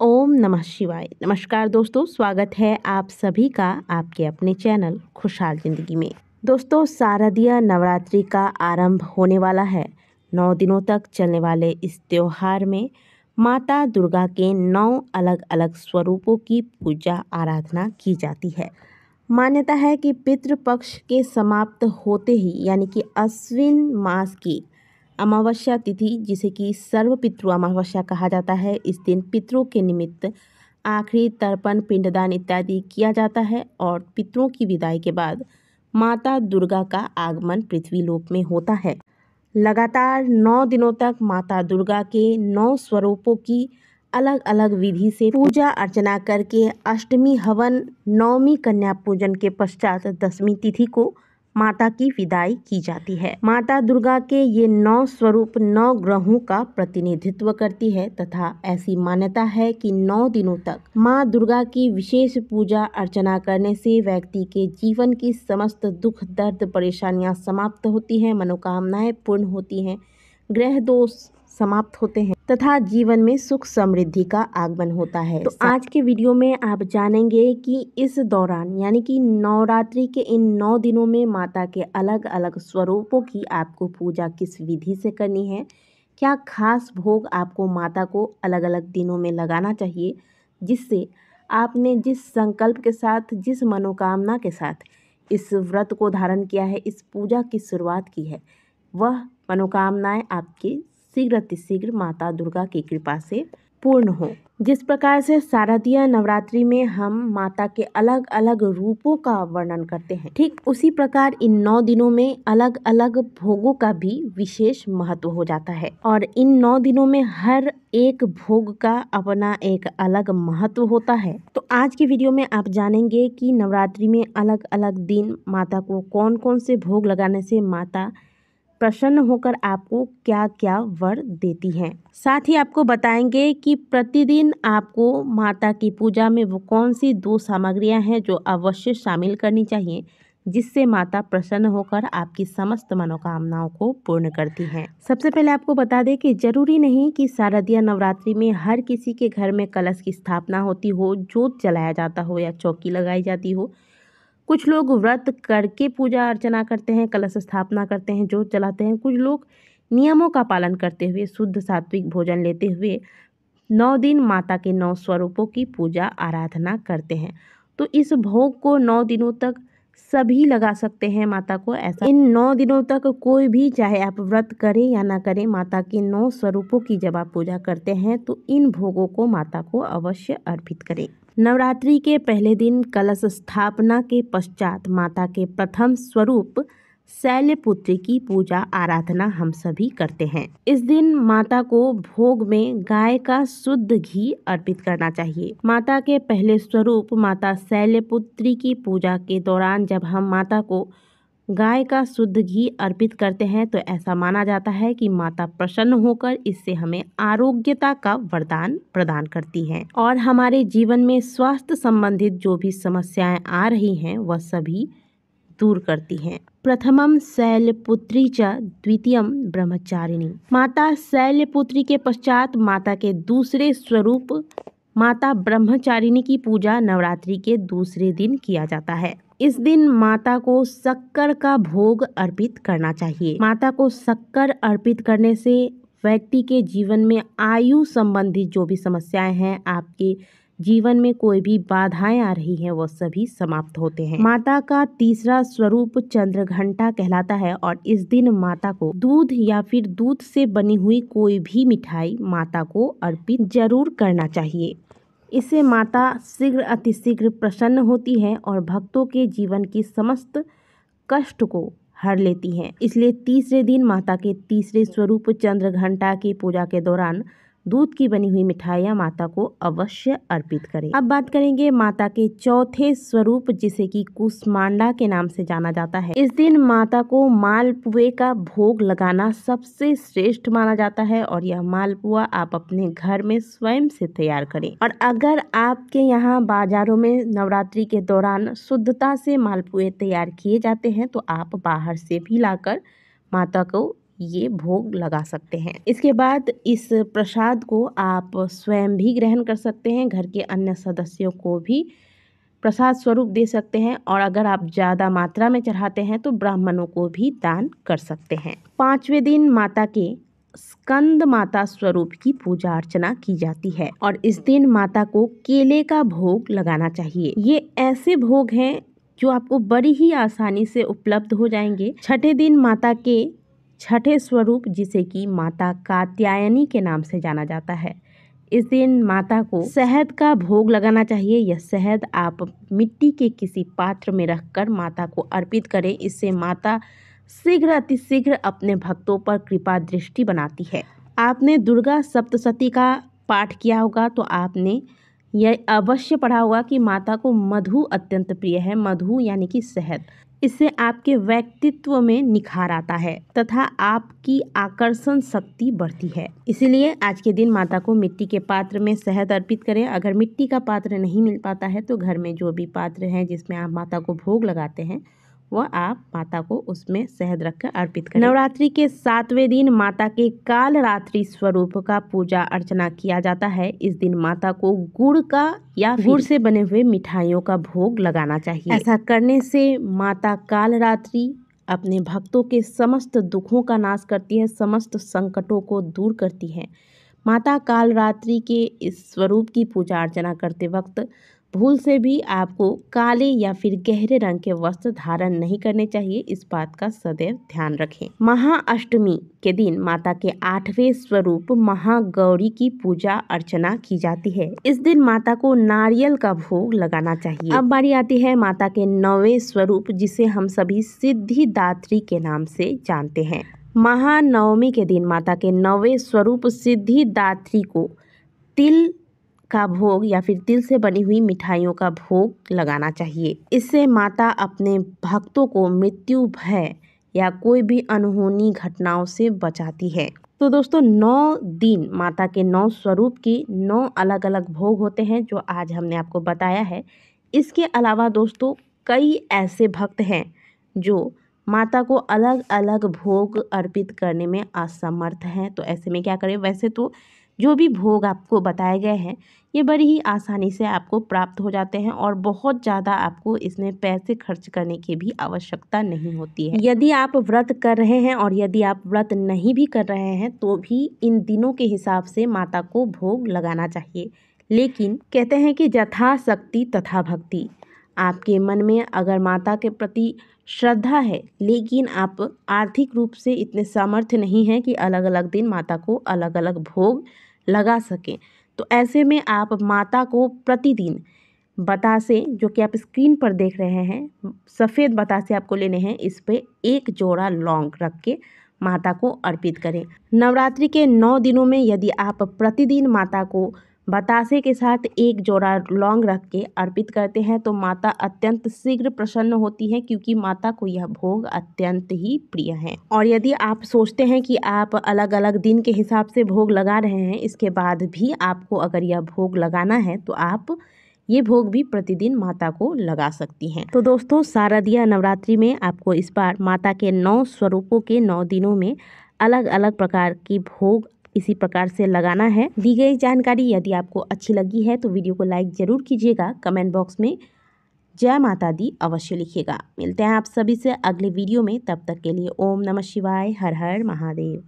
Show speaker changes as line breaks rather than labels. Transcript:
ओम नमः शिवाय। नमस्कार दोस्तों, स्वागत है आप सभी का आपके अपने चैनल खुशहाल जिंदगी में। दोस्तों, शारदीय नवरात्रि का आरंभ होने वाला है। 9 दिनों तक चलने वाले इस त्योहार में माता दुर्गा के 9 अलग अलग स्वरूपों की पूजा आराधना की जाती है। मान्यता है कि पितृपक्ष के समाप्त होते ही यानी कि अश्विन मास की अमावस्या तिथि, जिसे कि सर्व पितृ अमावस्या कहा जाता है, इस दिन पितरों के निमित्त आखिरी तर्पण, पिंडदान इत्यादि किया जाता है और पितरों की विदाई के बाद माता दुर्गा का आगमन पृथ्वी लोक में होता है। लगातार 9 दिनों तक माता दुर्गा के 9 स्वरूपों की अलग अलग विधि से पूजा अर्चना करके अष्टमी हवन, नवमी कन्या पूजन के पश्चात दशमी तिथि को माता की विदाई की जाती है। माता दुर्गा के ये 9 स्वरूप 9 ग्रहों का प्रतिनिधित्व करती है तथा ऐसी मान्यता है कि 9 दिनों तक माँ दुर्गा की विशेष पूजा अर्चना करने से व्यक्ति के जीवन की समस्त दुख, दर्द, परेशानियां समाप्त होती हैं, मनोकामनाएं पूर्ण होती हैं, ग्रह दोष समाप्त होते हैं तथा जीवन में सुख समृद्धि का आगमन होता है। तो आज के वीडियो में आप जानेंगे कि इस दौरान यानी कि नवरात्रि के इन 9 दिनों में माता के अलग अलग स्वरूपों की आपको पूजा किस विधि से करनी है, क्या खास भोग आपको माता को अलग अलग दिनों में लगाना चाहिए, जिससे आपने जिस संकल्प के साथ, जिस मनोकामना के साथ इस व्रत को धारण किया है, इस पूजा की शुरुआत की है, वह मनोकामनाएं आपकी शीघ्र अतिशीघ्र माता दुर्गा की कृपा से पूर्ण हो। जिस प्रकार से शारदीय नवरात्रि में हम माता के अलग अलग रूपों का वर्णन करते हैं, ठीक उसी प्रकार इन 9 दिनों में अलग अलग भोगों का भी विशेष महत्व हो जाता है और इन 9 दिनों में हर एक भोग का अपना एक अलग महत्व होता है। तो आज की वीडियो में आप जानेंगे कि नवरात्रि में अलग अलग दिन माता को कौन कौन से भोग लगाने से माता प्रसन्न होकर आपको क्या क्या वर देती हैं। साथ ही आपको बताएंगे कि प्रतिदिन आपको माता की पूजा में वो कौन सी 2 सामग्रियां हैं जो अवश्य शामिल करनी चाहिए, जिससे माता प्रसन्न होकर आपकी समस्त मनोकामनाओं को पूर्ण करती हैं। सबसे पहले आपको बता दें कि जरूरी नहीं कि शारदीय नवरात्रि में हर किसी के घर में कलश की स्थापना होती हो, जोत जलाया जाता हो या चौकी लगाई जाती हो। कुछ लोग व्रत करके पूजा अर्चना करते हैं, कलश स्थापना करते हैं, जोत जलाते हैं। कुछ लोग नियमों का पालन करते हुए शुद्ध सात्विक भोजन लेते हुए 9 दिन माता के 9 स्वरूपों की पूजा आराधना करते हैं। तो इस भोग को 9 दिनों तक सभी लगा सकते हैं माता को। ऐसा इन 9 दिनों तक कोई भी, चाहे आप व्रत करें या ना करें, माता के 9 स्वरूपों की जब आप पूजा करते हैं तो इन भोगों को माता को अवश्य अर्पित करें। नवरात्रि के पहले दिन कलश स्थापना के पश्चात माता के प्रथम स्वरूप शैलपुत्री की पूजा आराधना हम सभी करते हैं। इस दिन माता को भोग में गाय का शुद्ध घी अर्पित करना चाहिए। माता के पहले स्वरूप माता शैलपुत्री की पूजा के दौरान जब हम माता को गाय का शुद्ध घी अर्पित करते हैं तो ऐसा माना जाता है कि माता प्रसन्न होकर इससे हमें आरोग्यता का वरदान प्रदान करती है और हमारे जीवन में स्वास्थ्य संबंधित जो भी समस्याएं आ रही हैं वह सभी दूर करती हैं। प्रथमम शैलपुत्री च द्वितीयम ब्रह्मचारिणी। माता शैलपुत्री के पश्चात माता के दूसरे स्वरूप माता ब्रह्मचारिणी की पूजा नवरात्रि के दूसरे दिन किया जाता है। इस दिन माता को शक्कर का भोग अर्पित करना चाहिए। माता को शक्कर अर्पित करने से व्यक्ति के जीवन में आयु संबंधित जो भी समस्याएं हैं, आपके जीवन में कोई भी बाधाएं आ रही हैं, वो सभी समाप्त होते हैं। माता का तीसरा स्वरूप चंद्रघंटा कहलाता है और इस दिन माता को दूध या फिर दूध से बनी हुई कोई भी मिठाई माता को अर्पित जरूर करना चाहिए। इससे माता शीघ्र अतिशीघ्र प्रसन्न होती है और भक्तों के जीवन की समस्त कष्ट को हर लेती हैं। इसलिए तीसरे दिन माता के तीसरे स्वरूप चंद्रघंटा की पूजा के दौरान दूध की बनी हुई मिठाइयाँ माता को अवश्य अर्पित करें। अब बात करेंगे माता के चौथे स्वरूप, जिसे कि कुसमांडा के नाम से जाना जाता है। इस दिन माता को मालपुए का भोग लगाना सबसे श्रेष्ठ माना जाता है और यह मालपुआ आप अपने घर में स्वयं से तैयार करें। और अगर आपके यहाँ बाजारों में नवरात्रि के दौरान शुद्धता से मालपुए तैयार किए जाते हैं तो आप बाहर से भी लाकर माता को ये भोग लगा सकते हैं। इसके बाद इस प्रसाद को आप स्वयं भी ग्रहण कर सकते हैं, घर के अन्य सदस्यों को भी प्रसाद स्वरूप दे सकते हैं, और अगर आप ज़्यादा मात्रा में चढ़ाते हैं तो ब्राह्मणों को भी दान कर सकते हैं। 5वें दिन माता के स्कंद माता स्वरूप की पूजा अर्चना की जाती है और इस दिन माता को केले का भोग लगाना चाहिए। ये ऐसे भोग हैं जो आपको बड़ी ही आसानी से उपलब्ध हो जाएंगे। छठे दिन माता के छठे स्वरूप, जिसे कि माता कात्यायनी के नाम से जाना जाता है, इस दिन माता को शहद का भोग लगाना चाहिए। यह शहद आप मिट्टी के किसी पात्र में रखकर माता को अर्पित करें। इससे माता शीघ्र अतिशीघ्र अपने भक्तों पर कृपा दृष्टि बनाती है। आपने दुर्गा सप्तशती का पाठ किया होगा तो आपने यह अवश्य पढ़ा होगा कि माता को मधु अत्यंत प्रिय है। मधु यानी कि शहद, इससे आपके व्यक्तित्व में निखार आता है तथा आपकी आकर्षण शक्ति बढ़ती है। इसीलिए आज के दिन माता को मिट्टी के पात्र में शहद अर्पित करें। अगर मिट्टी का पात्र नहीं मिल पाता है तो घर में जो भी पात्र हैं जिसमें आप माता को भोग लगाते हैं वह आप माता को उसमें शहद रखकर अर्पित करें। नवरात्रि के 7वें दिन माता के कालरात्रि स्वरूप का पूजा अर्चना किया जाता है। इस दिन माता को गुड़ का या गुड़ से बने हुए मिठाइयों का भोग लगाना चाहिए। ऐसा करने से माता कालरात्रि अपने भक्तों के समस्त दुखों का नाश करती है, समस्त संकटों को दूर करती है। माता कालरात्रि के इस स्वरूप की पूजा अर्चना करते वक्त भूल से भी आपको काले या फिर गहरे रंग के वस्त्र धारण नहीं करने चाहिए। इस बात का सदैव ध्यान रखें। महाअष्टमी के दिन माता के 8वें स्वरूप महागौरी की पूजा अर्चना की जाती है। इस दिन माता को नारियल का भोग लगाना चाहिए। अब बारी आती है माता के 9वें स्वरूप, जिसे हम सभी सिद्धिदात्री के नाम से जानते हैं। महानवमी के दिन माता के 9वें स्वरूप सिद्धिदात्री को तिल का भोग या फिर तिल से बनी हुई मिठाइयों का भोग लगाना चाहिए। इससे माता अपने भक्तों को मृत्यु, भय या कोई भी अनहोनी घटनाओं से बचाती है। तो दोस्तों 9 दिन माता के 9 स्वरूप के 9 अलग अलग भोग होते हैं जो आज हमने आपको बताया है। इसके अलावा दोस्तों कई ऐसे भक्त हैं जो माता को अलग अलग भोग अर्पित करने में असमर्थ हैं। तो ऐसे में क्या करें? वैसे तो जो भी भोग आपको बताए गए हैं ये बड़ी ही आसानी से आपको प्राप्त हो जाते हैं और बहुत ज़्यादा आपको इसमें पैसे खर्च करने की भी आवश्यकता नहीं होती है। यदि आप व्रत कर रहे हैं और यदि आप व्रत नहीं भी कर रहे हैं तो भी इन दिनों के हिसाब से माता को भोग लगाना चाहिए। लेकिन कहते हैं कि यथाशक्ति तथा भक्ति। आपके मन में अगर माता के प्रति श्रद्धा है लेकिन आप आर्थिक रूप से इतने सामर्थ्य नहीं हैं कि अलग अलग दिन माता को अलग अलग भोग लगा सकें, तो ऐसे में आप माता को प्रतिदिन बतासे, जो कि आप स्क्रीन पर देख रहे हैं, सफ़ेद बतासे आपको लेने हैं, इस पे 1 जोड़ा लौंग रख के माता को अर्पित करें। नवरात्रि के 9 दिनों में यदि आप प्रतिदिन माता को बतासे के साथ 1 जोड़ा लौंग रख के अर्पित करते हैं तो माता अत्यंत शीघ्र प्रसन्न होती है, क्योंकि माता को यह भोग अत्यंत ही प्रिय है। और यदि आप सोचते हैं कि आप अलग अलग दिन के हिसाब से भोग लगा रहे हैं, इसके बाद भी आपको अगर यह भोग लगाना है तो आप ये भोग भी प्रतिदिन माता को लगा सकती हैं। तो दोस्तों शारदीय नवरात्रि में आपको इस बार माता के 9 स्वरूपों के 9 दिनों में अलग अलग प्रकार की भोग इसी प्रकार से लगाना है। दी गई जानकारी यदि आपको अच्छी लगी है तो वीडियो को लाइक ज़रूर कीजिएगा। कमेंट बॉक्स में जय माता दी अवश्य लिखिएगा। मिलते हैं आप सभी से अगले वीडियो में, तब तक के लिए ओम नमः शिवाय, हर हर महादेव।